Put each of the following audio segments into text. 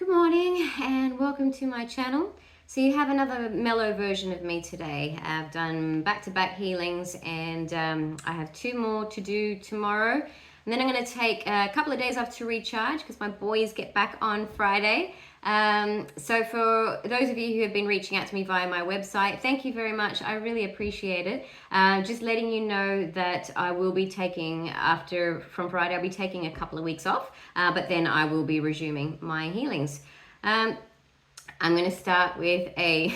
Good morning and welcome to my channel. So you have another mellow version of me today. I've done back-to-back healings and I have two more to do tomorrow. And then I'm going to take a couple of days off to recharge because my boys get back on Friday. So for those of you who have been reaching out to me via my website, thank you very much. I really appreciate it. Just letting you know that I will be taking, from Friday, I'll be taking a couple of weeks off, but then I will be resuming my healings. I'm going to start with a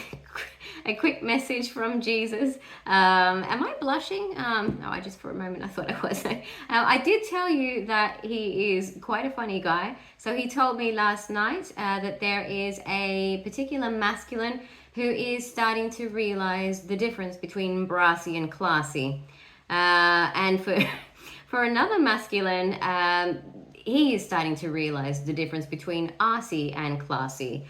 quick message from Jesus. Am I blushing? No, I just for a moment I thought I was. I did tell you that he is quite a funny guy. So he told me last night that there is a particular masculine who is starting to realize the difference between brassy and classy. And for another masculine, he is starting to realize the difference between arsey and classy.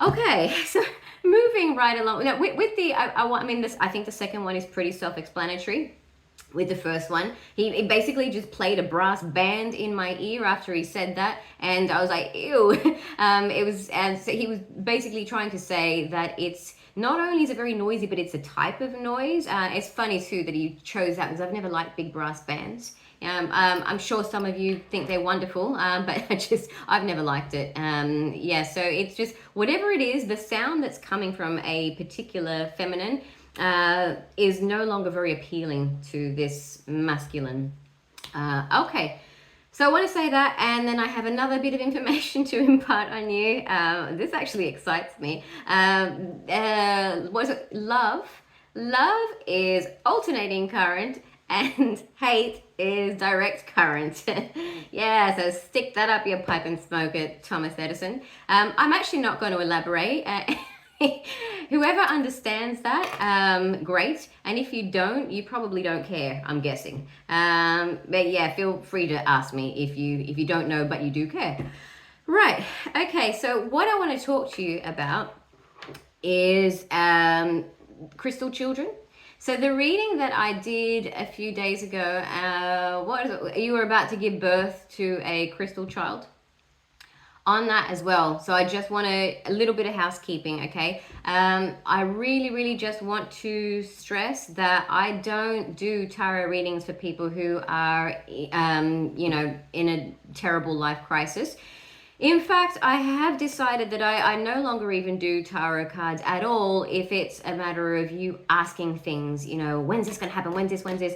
Okay, so moving right along. Now, with the, I mean, this. I think the second one is pretty self-explanatory. With the first one, he basically just played a brass band in my ear after he said that, and I was like, ew. It was, and so he was basically trying to say that it's not only is it very noisy, but it's a type of noise. It's funny too that he chose that because I've never liked big brass bands. I'm sure some of you think they're wonderful, but I've never liked it. Yeah, so it's just whatever it is, the sound that's coming from a particular feminine is no longer very appealing to this masculine. Okay. So I want to say that, and then I have another bit of information to impart on you. This actually excites me. What is it? Love. Love is alternating current, and hate is direct current. Yeah, so stick that up your pipe and smoke it, Thomas Edison. I'm actually not going to elaborate. Whoever understands that, great. And if you don't, you probably don't care, I'm guessing. But yeah, feel free to ask me if you don't know, but you do care. Right. Okay. So what I want to talk to you about is crystal children. So the reading that I did a few days ago, what is it? You were about to give birth to a crystal child. On that as well, so I just want a little bit of housekeeping, okay? I really just want to stress that I don't do tarot readings for people who are, you know, in a terrible life crisis. In fact, I have decided that I no longer even do tarot cards at all if it's a matter of you asking things, you know, when's this going to happen, when's this,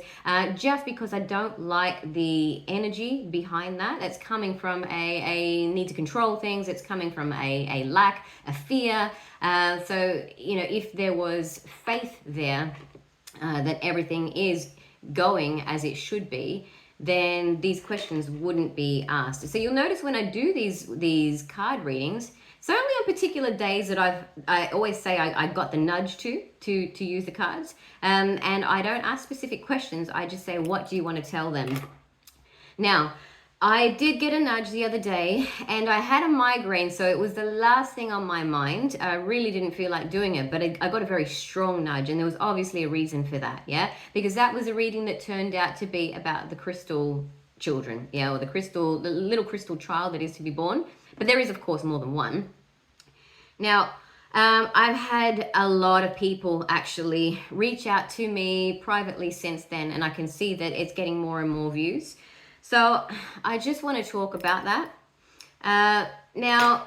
just because I don't like the energy behind that. It's coming from a need to control things. It's coming from a lack, a fear. So, you know, if there was faith there, that everything is going as it should be, then these questions wouldn't be asked. So you'll notice when I do these card readings, it's only on particular days that I always say I got the nudge to use the cards, and I don't ask specific questions. I just say, what do you want to tell them? Now, I did get a nudge the other day and I had a migraine, so it was the last thing on my mind. I really didn't feel like doing it, but I got a very strong nudge, and there was obviously a reason for that, yeah? Because that was a reading that turned out to be about the crystal children, yeah, or the little crystal child that is to be born. But there is, of course, more than one. Now, I've had a lot of people actually reach out to me privately since then, and I can see that it's getting more and more views. So I just want to talk about that. Now,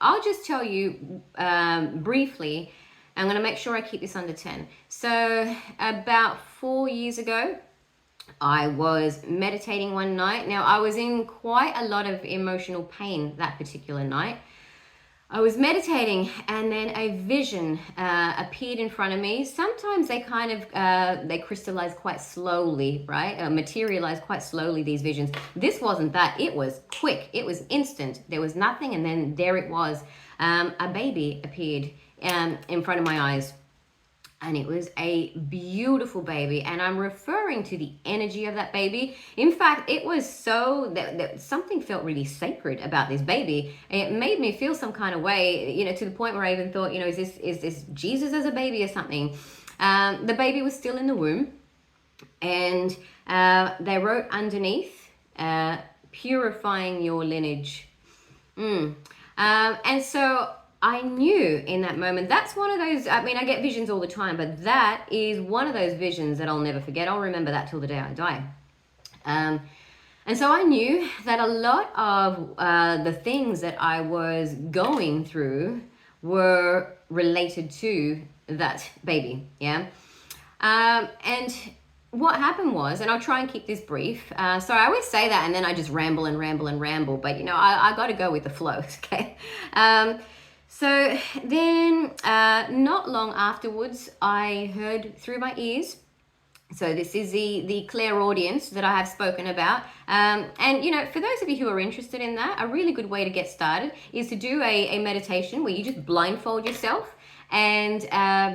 I'll just tell you briefly. I'm going to make sure I keep this under 10. So about 4 years ago, I was meditating one night. Now, I was in quite a lot of emotional pain that particular night. I was meditating and then a vision appeared in front of me. Sometimes they kind of, they crystallize quite slowly, right? Materialize quite slowly, these visions. This wasn't that. It was quick. It was instant. There was nothing, and then there it was. A baby appeared in front of my eyes. And it was a beautiful baby, and I'm referring to the energy of that baby. In fact, it was so that something felt really sacred about this baby. It made me feel some kind of way, you know, to the point where I even thought, you know, is this Jesus as a baby or something? The baby was still in the womb, and they wrote underneath, purifying your lineage. And so I knew in that moment, that's one of those, I mean, I get visions all the time, but that is one of those visions that I'll never forget. I'll remember that till the day I die. And so I knew that a lot of the things that I was going through were related to that baby, yeah? And what happened was, and I'll try and keep this brief. So I always say that and then I just ramble and ramble and ramble, but I got to go with the flow, okay? So then not long afterwards, I heard through my ears. So this is the clairaudience that I have spoken about. And, for those of you who are interested in that, a really good way to get started is to do a meditation where you just blindfold yourself and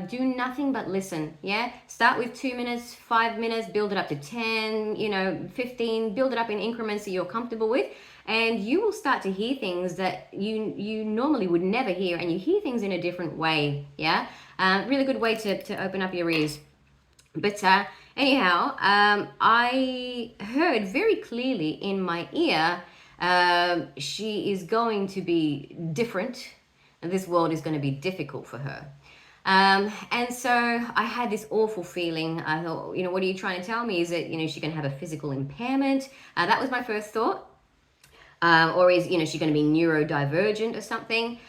do nothing but listen. Yeah, start with 2 minutes, 5 minutes, build it up to 10, 15, build it up in increments that you're comfortable with, and you will start to hear things that you normally would never hear, and you hear things in a different way. Yeah, really good way to open up your ears. But anyhow, I heard very clearly in my ear, she is going to be different, and this world is going to be difficult for her. And so I had this awful feeling. I thought, what are you trying to tell me? Is that, she's going to have a physical impairment? That was my first thought. Or is, she going to be neurodivergent or something?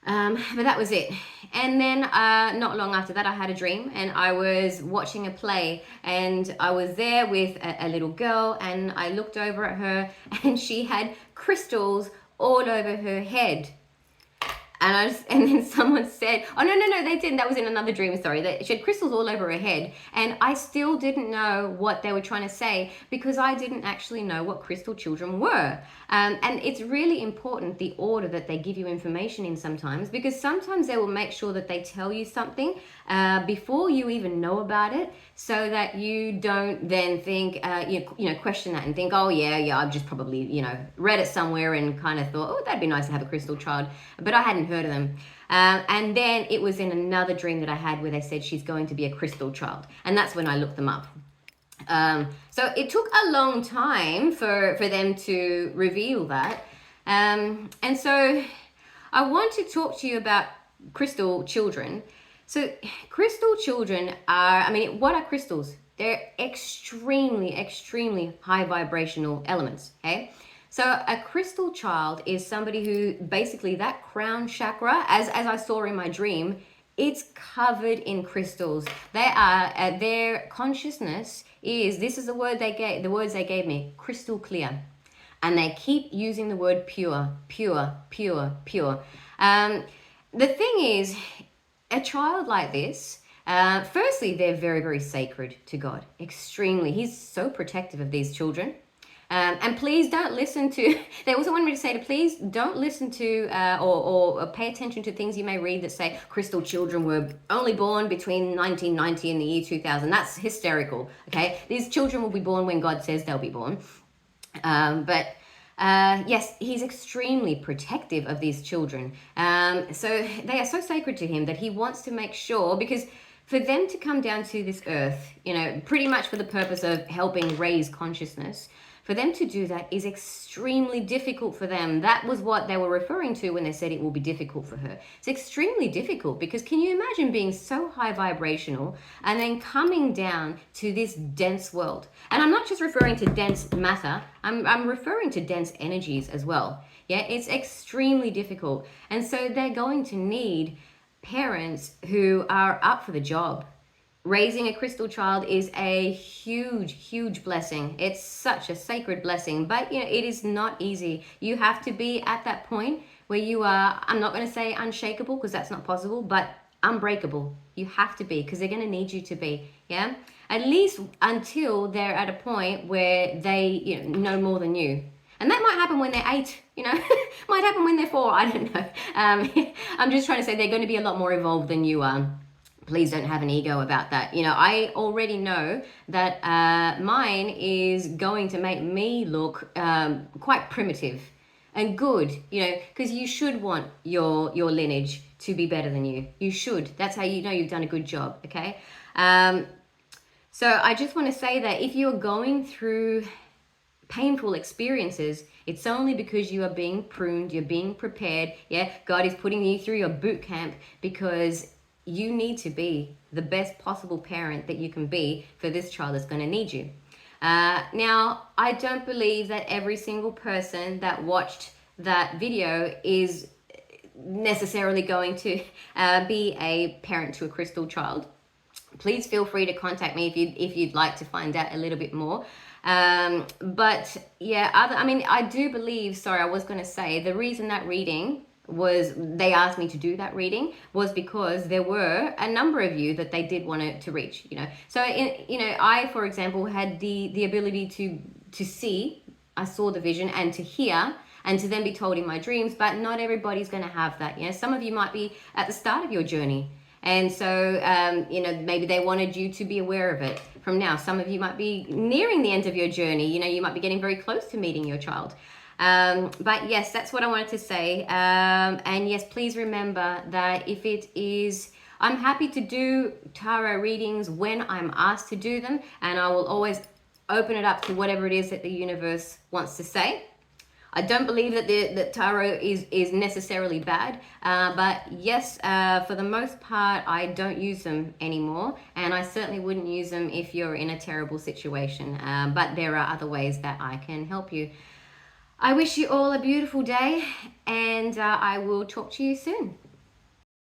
But that was it. And then not long after that, I had a dream, and I was watching a play, and I was there with a little girl, and I looked over at her, and she had crystals all over her head. And then someone said, oh, no, they didn't. That was in another dream, sorry. She had crystals all over her head. And I still didn't know what they were trying to say because I didn't actually know what crystal children were. And it's really important, the order that they give you information in sometimes, because sometimes they will make sure that they tell you something before you even know about it, so that you don't then think, question that and think, oh, yeah, I've just probably, read it somewhere and kind of thought, oh, that'd be nice to have a crystal child. But I hadn't heard of them. And then it was in another dream that I had where they said she's going to be a crystal child. And that's when I looked them up. So it took a long time for them to reveal that. And so I want to talk to you about crystal children. So crystal children are, what are crystals? They're extremely, extremely high vibrational elements, okay? So a crystal child is somebody who basically that crown chakra, as I saw in my dream, it's covered in crystals. They are, their consciousness is, this is the words they gave me, crystal clear. And they keep using the word pure, pure, pure, pure. The thing is, a child like this, firstly, they're very, very sacred to God, extremely. He's so protective of these children. And please don't listen to, they also wanted me to say to please don't listen to or pay attention to things you may read that say crystal children were only born between 1990 and the year 2000. That's hysterical, okay? These children will be born when God says they'll be born. Yes, he's extremely protective of these children. So they are so sacred to him that he wants to make sure, because for them to come down to this earth, pretty much for the purpose of helping raise consciousness, for them to do that is extremely difficult for them. That was what they were referring to when they said it will be difficult for her. It's extremely difficult because can you imagine being so high vibrational and then coming down to this dense world? And I'm not just referring to dense matter, I'm referring to dense energies as well. Yeah, it's extremely difficult. And so they're going to need parents who are up for the job. Raising a crystal child is a huge, huge blessing. It's such a sacred blessing, but it is not easy. You have to be at that point where you are, I'm not going to say unshakable because that's not possible, but unbreakable. You have to be, because they're going to need you to be, yeah? At least until they're at a point where they know more than you. And that might happen when they're 8, might happen when they're 4, I don't know. I'm just trying to say they're going to be a lot more evolved than you are. Please don't have an ego about that. I already know that mine is going to make me look quite primitive and good, because you should want your lineage to be better than you. You should. That's how you know you've done a good job, okay? So I just want to say that if you're going through painful experiences, it's only because you are being pruned, you're being prepared. Yeah, God is putting you through your boot camp because you need to be the best possible parent that you can be for this child that's going to need you. Now, I don't believe that every single person that watched that video is necessarily going to be a parent to a crystal child. Please feel free to contact me if you'd like to find out a little bit more. But yeah, I do believe, sorry, I was going to say, the reason that reading was, they asked me to do that reading, was because there were a number of you that they did want to reach, So, I, for example, had the ability to see, I saw the vision, and to hear, and to then be told in my dreams, but not everybody's going to have that. Some of you might be at the start of your journey. And so, maybe they wanted you to be aware of it from now. Some of you might be nearing the end of your journey. You might be getting very close to meeting your child. But yes, that's what I wanted to say. And yes, please remember that if it is, I'm happy to do tarot readings when I'm asked to do them. And I will always open it up to whatever it is that the universe wants to say. I don't believe that tarot is necessarily bad, but yes, for the most part, I don't use them anymore, and I certainly wouldn't use them if you're in a terrible situation, but there are other ways that I can help you. I wish you all a beautiful day, and I will talk to you soon.